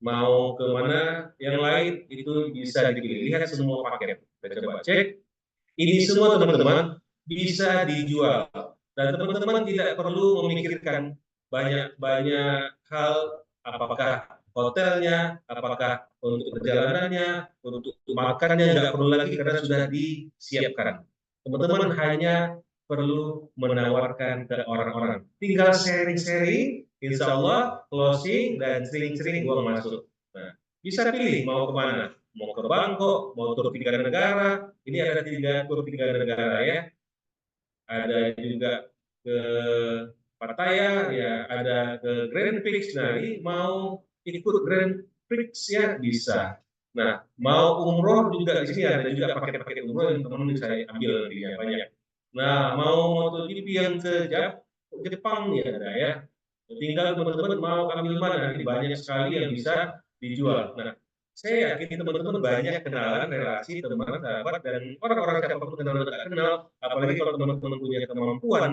Mau ke mana yang lain itu bisa dipilih. Lihat semua paket. Kita coba cek. Ini semua teman-teman bisa dijual. Dan teman-teman tidak perlu memikirkan banyak hal, apakah hotelnya, apakah untuk perjalanannya, untuk makannya, nggak perlu lagi karena sudah disiapkan. Teman-teman hanya perlu menawarkan ke orang-orang. Tinggal sharing-sharing, insya Allah closing dan sering-sering uang masuk. Nah, bisa pilih mau kemana, mau ke Bangkok, mau tur 3 negara. Ini ada 3 tur 3 negara ya. Ada juga ke Pattaya, ya, ada ke Grand Prix. Nah, ini mau ikut Grand Prix ya bisa. Nah, mau umroh juga di sini ada juga paket-paket umroh yang teman-teman bisa ambil ya, banyak. Nah, mau MotoGP yang ke Jepang ya ada ya. Tinggal teman-teman mau ambil mana, ini banyak sekali yang bisa dijual. Nah, saya yakin teman-teman banyak kenalan, relasi, teman, sahabat, dan orang-orang siapapun kenal dan tidak kenal, apalagi kalau teman-teman punya kemampuan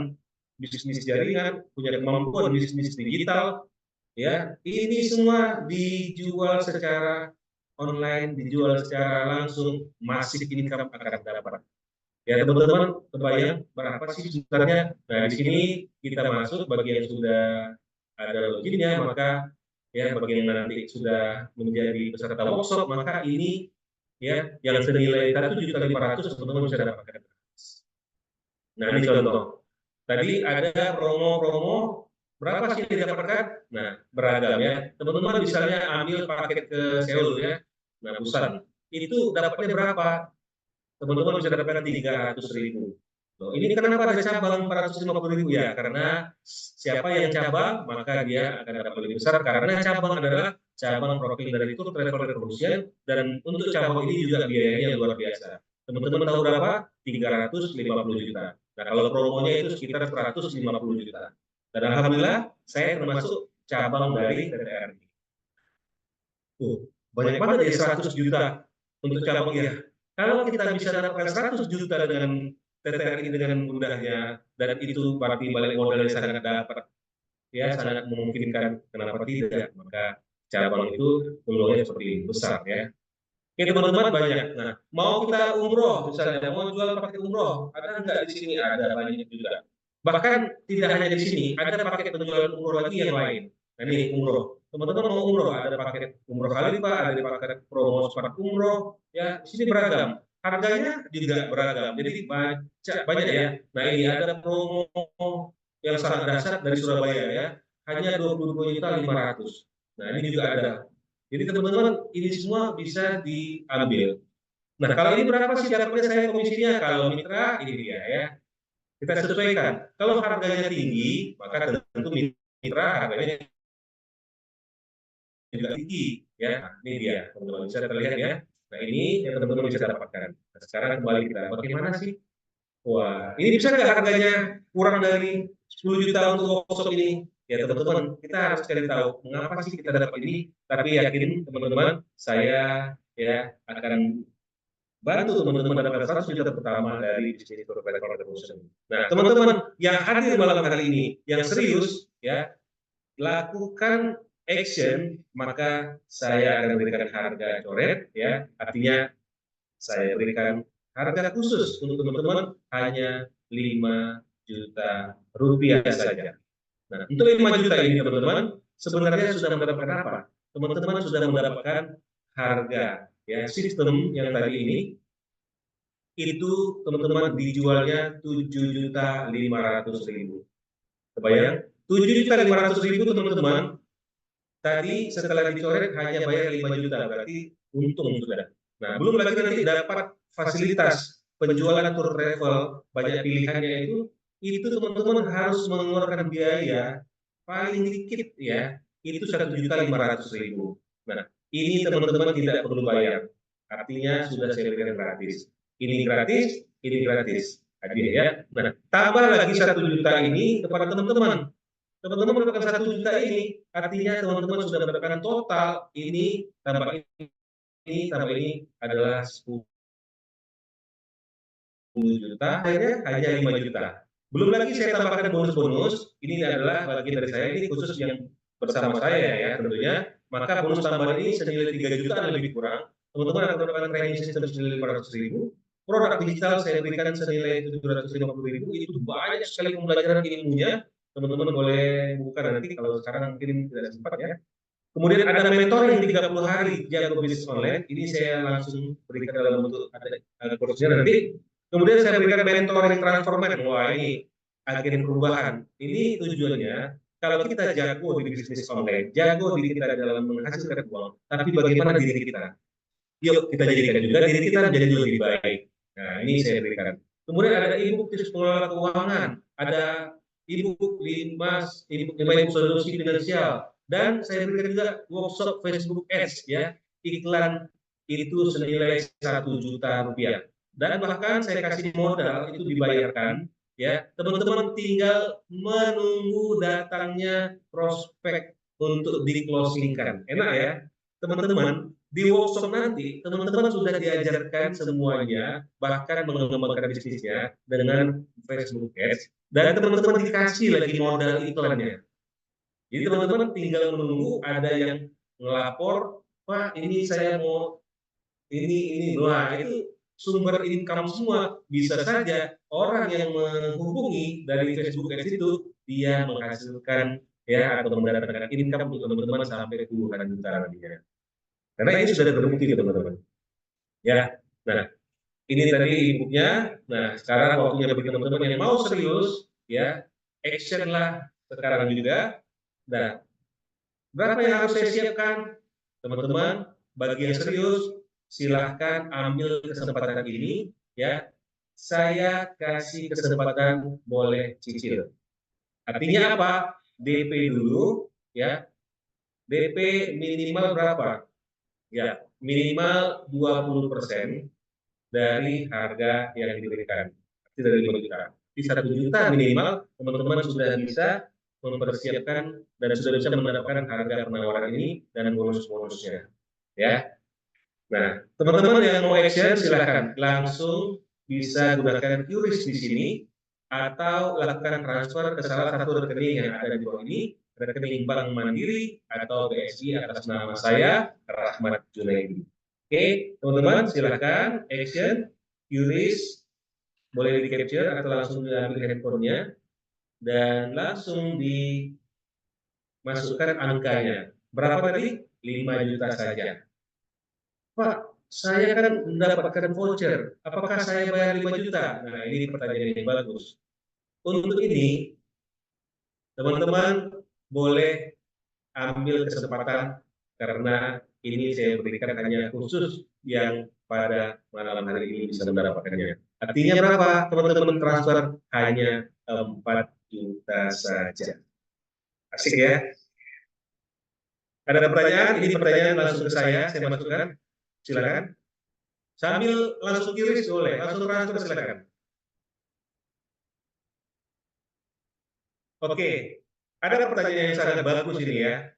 bisnis jaringan, punya kemampuan bisnis digital, ya, ini semua dijual secara online, dijual secara langsung, masih income akan dapat. Ya, teman-teman, kebayang berapa sih sebenarnya? Nah, di sini kita masuk bagi yang sudah ada loginnya, maka ya bagi yang nanti sudah menjadi peserta workshop, maka ini ya yang senilai 1.500.000 teman-teman bisa dapatkan. Nah, ini contoh. Tadi ada promo-promo, berapa sih yang didapatkan? Nah, beragam ya. Teman-teman misalnya ambil paket ke Seoul ya, nah Busan, itu dapatnya berapa? Teman-teman bisa dapatkan 300.000. Loh, ini kenapa ada cabang 450.000 ya? Karena siapa yang cabang maka dia akan dapat lebih besar, karena cabang adalah cabang profil dari Tour Travel Revolution, dan untuk cabang ini juga biayanya luar biasa. Teman-teman tahu berapa? 350 juta. Nah, kalau promonya itu sekitar 150 juta. Dan alhamdulillah saya termasuk cabang dari TTR. Tuh, banyak banget ya 100 juta untuk cabang ya. Kalau kita bisa dapatkan 100 juta dengan TTR ini dengan mudahnya, dan itu berarti balik modalnya sangat dapat, ya sangat memungkinkan, kenapa tidak? Maka cabang itu peluangnya seperti ini, besar ya. Oke teman-teman, banyak. Nah, mau kita umroh misalnya, mau jual paket umroh, ada nggak di sini? Ada banyak juga. Bahkan tidak hanya di sini, ada paket penjualan umroh lagi yang lain. Nah ini umroh. Teman-teman mau umroh, ada paket umroh Khalifah, ada paket promo smart umroh, ya di sini beragam. Harganya juga beragam, jadi banyak ya. Nah ini ada promo yang sangat dahsyat dari Surabaya ya, hanya 22.500.000. Nah ini juga ada. Jadi teman-teman ini semua bisa diambil. Nah kalau ini berapa sih dapatnya saya komisinya? Kalau mitra ini dia ya. Kita sesuaikan. Kalau harganya tinggi, maka tentu mitra harganya juga tinggi ya. Nah, ini dia teman-teman, bisa terlihat ya. Nah ini yang teman-teman bisa dapatkan. Nah, sekarang kembali kita, bagaimana sih? Wah, ini bisa nggak harganya kurang dari 10 juta untuk workshop ini? Ya teman-teman, kita harus cari tahu mengapa sih kita dapat ini. Tapi yakin teman-teman, saya ya akan bantu teman-teman mendapatkan 100 juta pertama dari bisnis Tour Travel Revolution. Nah, teman-teman yang hadir malam hari ini, yang serius, ya, lakukan action, maka saya akan berikan harga coret, ya, artinya saya berikan harga khusus untuk teman-teman hanya 5 juta rupiah saja. Nah, untuk 5 juta ini teman-teman, sebenarnya sudah mendapatkan apa? Teman-teman sudah mendapatkan harga, ya, sistem yang tadi ini, itu teman-teman dijualnya 7.500.000. Kebayang? 7.500.000 teman-teman, tadi setelah dicoret hanya bayar 5 juta, berarti untung sudah. Nah, belum lagi nanti dapat fasilitas penjualan tour travel, banyak pilihannya itu teman-teman harus mengeluarkan biaya paling dikit ya, itu 1.500.000. Nah, ini teman-teman tidak perlu bayar, artinya sudah saya berikan gratis. Ini gratis, ini gratis, hadiah ya. Nah, tambah lagi 1 juta ini kepada teman-teman. Teman-teman mendapatkan 1 juta ini, artinya teman-teman sudah mendapatkan total ini tambah ini adalah 10 juta, hanya 5 juta. Belum lagi saya tambahkan bonus-bonus, ini adalah bagian dari saya, ini khusus yang bersama saya ya tentunya. Maka bonus tambahan ini senilai 3 juta lebih kurang. Teman-teman akan mendapatkan training system senilai 500.000. Produk digital saya berikan senilai 750.000. Itu banyak sekali pembelajaran ilmunya. Teman-teman boleh buka nanti, kalau sekarang mungkin tidak sempat ya. Kemudian ada mentoring 30 hari jago bisnis online. Ini saya langsung berikan dalam bentuk ada kursnya nanti. Kemudian saya berikan mentoring transformasi. Wah ini agen perubahan. Ini tujuannya kalau kita jago di bisnis online, jago di kita dalam menghasilkan uang, tapi bagaimana diri kita? Yuk kita jadikan juga diri kita menjadi lebih baik. Nah ini saya berikan. Kemudian ada e-book tips pengelola keuangan, ada e-book 5 solusi finansial, dan saya berikan juga workshop Facebook Ads ya, iklan itu senilai 1 juta rupiah. Dan bahkan saya kasih modal itu dibayarkan ya, teman-teman tinggal menunggu datangnya prospek untuk di-closingkan. Enak ya teman-teman. Di workshop nanti, teman-teman sudah diajarkan semuanya, bahkan mengembangkan bisnisnya dengan Facebook Ads, dan teman-teman dikasih lagi modal iklannya. Jadi teman-teman tinggal menunggu ada yang ngelapor, Pak ini saya mau ini, wah itu sumber income semua. Bisa saja orang yang menghubungi dari Facebook Ads itu, dia menghasilkan ya atau mendatangkan income untuk teman-teman sampai puluhan juta nantinya. Karena ini sudah terbukti teman-teman. Ya, nah ini tadi e-booknya. Nah sekarang waktunya bagi teman-teman yang mau serius, ya action lah sekarang juga. Nah berapa yang harus saya siapkan, teman-teman? Bagi yang serius, silahkan ambil kesempatan ini. Ya, saya kasih kesempatan boleh cicil. Artinya apa? DP dulu, ya. DP minimal berapa? Ya, minimal 20% dari harga yang diberikan. Itu dari 5 juta. Di 1 juta minimal teman-teman sudah bisa mempersiapkan dan sudah bisa menerapkan harga penawaran ini dan bonus-bonusnya. Ya. Nah, teman-teman yang mau action silahkan langsung bisa gunakan QRIS di sini atau lakukan transfer ke salah satu rekening yang ada di bawah ini, rekening Bank Mandiri atau BSI atas nama saya, Rahmat Junaidi. Oke, teman-teman silahkan action QRIS, boleh di capture atau langsung diambil handphonenya dan langsung dimasukkan angkanya. Berapa tadi? 5 juta saja. Pak, saya kan mendapatkan voucher, apakah saya bayar 5 juta? Nah, ini pertanyaan yang bagus. Untuk ini, teman-teman boleh ambil kesempatan karena ini saya berikan hanya khusus yang pada malam hari ini bisa mendapatkannya. Artinya berapa? Teman-teman transfer hanya 4 juta saja. Asik ya? Ada pertanyaan? Ini pertanyaan langsung ke saya masukkan. Silakan. Sambil langsung QRIS boleh, langsung transfer silakan. Oke, ada pertanyaan yang sangat bagus ini ya.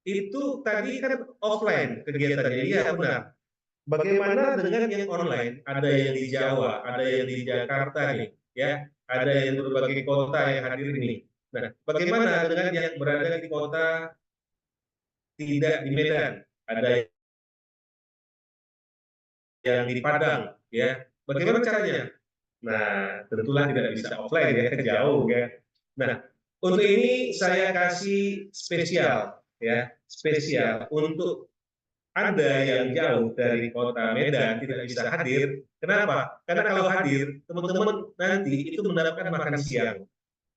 Itu tadi kan offline kegiatannya, iya benar. Bagaimana dengan yang online? Ada yang di Jawa, ada yang di Jakarta nih, ya, ada yang berbagai kota yang hadir ini. Nah, bagaimana dengan yang berada di kota tidak di Medan? Ada yang di Padang, ya. Bagaimana caranya? Nah, tentulah tidak bisa offline ya, jauh ya. Nah, untuk ini saya kasih spesial ya, spesial untuk Anda yang jauh dari kota Medan tidak bisa hadir. Kenapa? Karena kalau hadir, teman-teman nanti itu mendapatkan makan siang.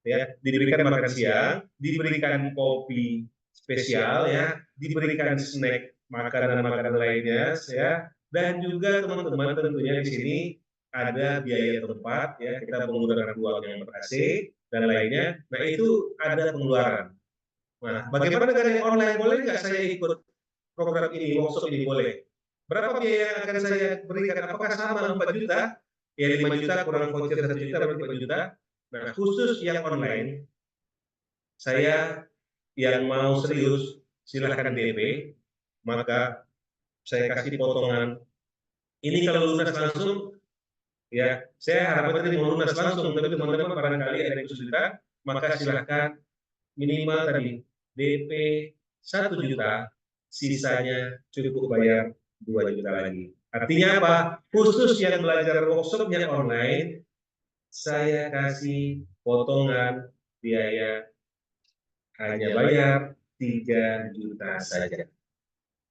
Ya, diberikan makan siang, diberikan kopi spesial ya, diberikan snack makanan-makanan lainnya ya, dan juga teman-teman tentunya di sini ada biaya tempat ya, kita menggunakan ruang yang ber-AC dan lainnya. Nah, itu ada pengeluaran. Nah, bagaimana dengan yang online? Boleh nggak saya ikut program ini, workshop ini? Boleh. Berapa biaya yang akan saya berikan? Apakah sama 4 juta? Ya 5 juta kurang voucher 1 juta berarti 4 juta. Nah, khusus yang online, saya yang mau serius silahkan DP, maka saya kasih potongan. Ini kalau lunas langsung, ya saya harapkan ini mau lunas langsung, tapi teman-teman barangkali ada yang kesulitan, maka silahkan minimal tadi DP 1 juta, sisanya cukup bayar 2 juta lagi. Artinya apa? Khusus yang belajar workshopnya online, saya kasih potongan biaya hanya bayar 3 juta saja.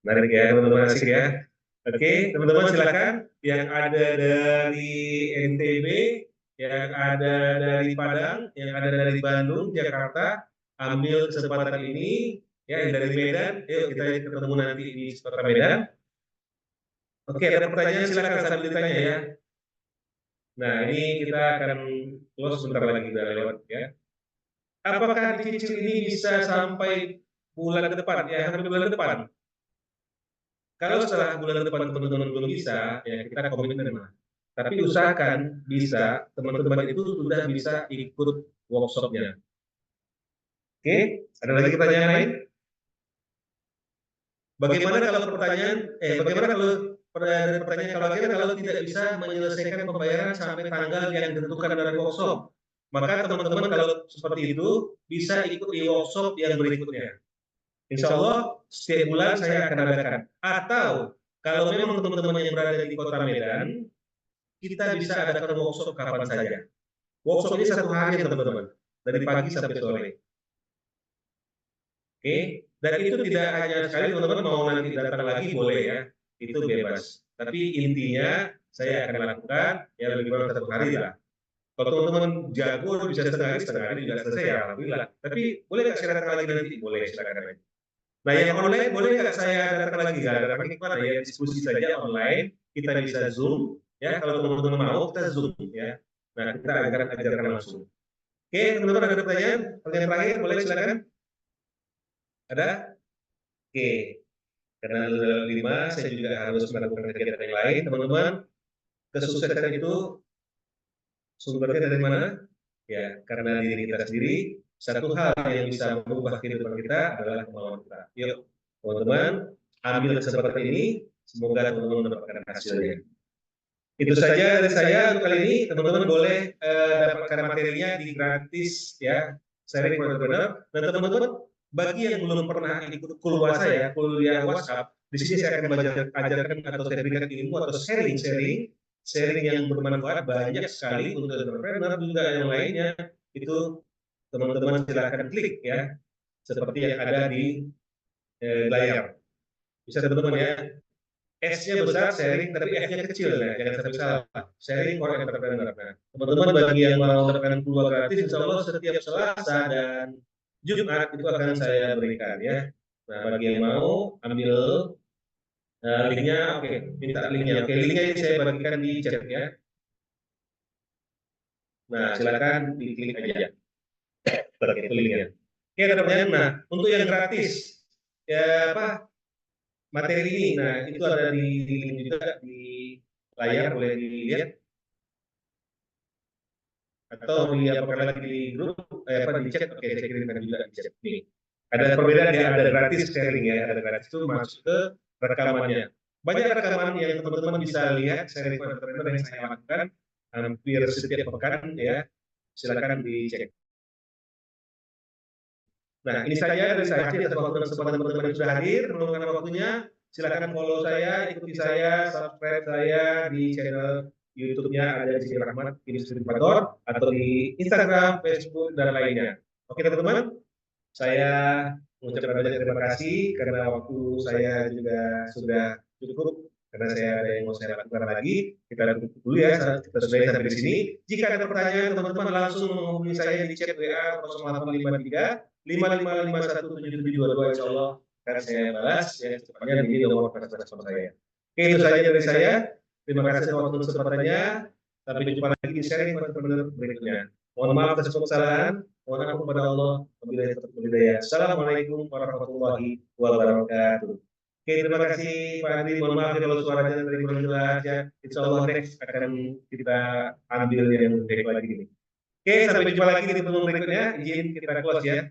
Menarik ya teman-teman, asik ya. Oke, teman-teman silakan yang ada dari NTB, yang ada dari Padang, yang ada dari Bandung, Jakarta, ambil kesempatan ini. Ya, yang dari Medan, yuk kita ketemu nanti di kota Medan. Oke, ada pertanyaan silakan sambil ditanya ya. Nah, ini kita akan close sebentar lagi udah lewat ya. Apakah dicicil ini bisa sampai bulan depan? Ya, sampai bulan depan. Kalau setelah bulan depan teman-teman belum bisa, ya kita komitmen lah. Tapi usahakan bisa, teman-teman itu sudah bisa ikut workshopnya. Oke, ada lagi pertanyaan lain? Bagaimana kalau kalau tidak bisa menyelesaikan pembayaran sampai tanggal yang ditentukan dari workshop? Maka teman-teman kalau seperti itu bisa ikut di workshop yang berikutnya. Insya Allah setiap bulan saya akan adakan. Atau kalau memang teman-teman yang berada di kota Medan, kita bisa adakan workshop kapan saja. Workshop ini 1 hari teman-teman, dari pagi sampai sore. Oke, dan itu tidak hanya sekali teman-teman mau nanti datang lagi boleh ya, itu bebas. Tapi intinya saya akan lakukan ya lebih kurang 1 hari lah. Kalau teman-teman jago bisa setengah hari juga selesai ya, alhamdulillah. Tapi boleh nggak saya datang lagi nanti? Boleh, silakan aja. Nah, yang online boleh nggak saya datang lagi? Nggak datang lagi gimana ya? Diskusi saja online, kita bisa Zoom, ya. Kalau teman-teman mau, kita Zoom, ya. Nah, kita ajarkan langsung. Oke, teman-teman ada pertanyaan? Pertanyaan terakhir, boleh silakan. Ada? Oke. Karena level 5, saya juga harus melakukan kegiatan yang lain, teman-teman. Kesuksesan itu sumbernya dari mana? Ya, karena diri kita sendiri. Satu hal yang bisa mengubah kehidupan kita adalah kemauan kita. Yuk, teman-teman, ambil kesempatan ini. Semoga teman-teman mendapatkan hasilnya. Itu saja dari saya untuk kali ini. Teman-teman boleh dapatkan materinya di gratis ya, sharing entrepreneur. Dan teman-teman, bagi yang belum pernah ikut kuliah saya, kuliah WhatsApp, di sini saya akan ajarkan atau saya berikan ilmu atau sharing yang bermanfaat banyak sekali untuk entrepreneur juga yang lainnya. Itu teman-teman silakan klik ya, seperti yang ada di layar. Bisa teman-teman ya. S-nya besar sharing, tapi F-nya kecil ya, jangan sampai salah. Sharing for entrepreneur. Nah, teman-teman bagi yang mau mendapatkan kuliah gratis, insya Allah setiap Selasa dan Jumat itu akan saya berikan ya. Nah, bagi yang mau ambil linknya, oke, minta linknya. Oke, linknya ini saya bagikan di chat ya. Nah, silakan diklik aja. Itu linknya. Oke, ada pertanyaan. Nah, untuk yang gratis, ya apa? Materi ini, nah itu ada di link juga di layar, boleh dilihat atau di apakah lagi di grup di chat. Oke, saya kirimkan juga di chat. Nih ada perbedaan ya, ada gratis sharing ya, ada gratis itu masuk ke rekamannya. Banyak rekaman yang teman-teman bisa lihat sharing entrepreneur yang saya lakukan hampir setiap pekan ya, silakan dicek. Nah, ini saja dari saya. Atas waktu dan kesempatan teman-teman yang sudah hadir, meluangkan waktunya. Silakan follow saya, ikuti saya, subscribe saya di channel YouTube-nya ada di Rahmat Industri Inkubator atau di Instagram, Facebook, dan lainnya. Oke teman-teman, saya mengucapkan banyak terima kasih karena waktu saya juga sudah cukup. Karena saya ada yang mau saya lakukan lagi, kita tutup dulu ya, kita sudah sampai di sini. Jika ada pertanyaan, teman-teman langsung menghubungi saya di chat WA 0853 55517722, insya Allah akan saya balas ya secepatnya di nomor respon saya. Oke, itu saja dari saya. Terima kasih atas waktu kesempatannya. Sampai jumpa lagi di sharing entrepreneur berikutnya. Mohon maaf atas kesalahan. Mohon ampun kepada Allah. Assalamualaikum warahmatullahi wabarakatuh. Oke, terima kasih Pak Andri. Mohon maaf kalau suaranya dari kurang jelas ya. Insya Allah next akan kita ambil yang baik lagi ini. Oke, sampai jumpa lagi di pertemuan berikutnya. Izin kita close ya.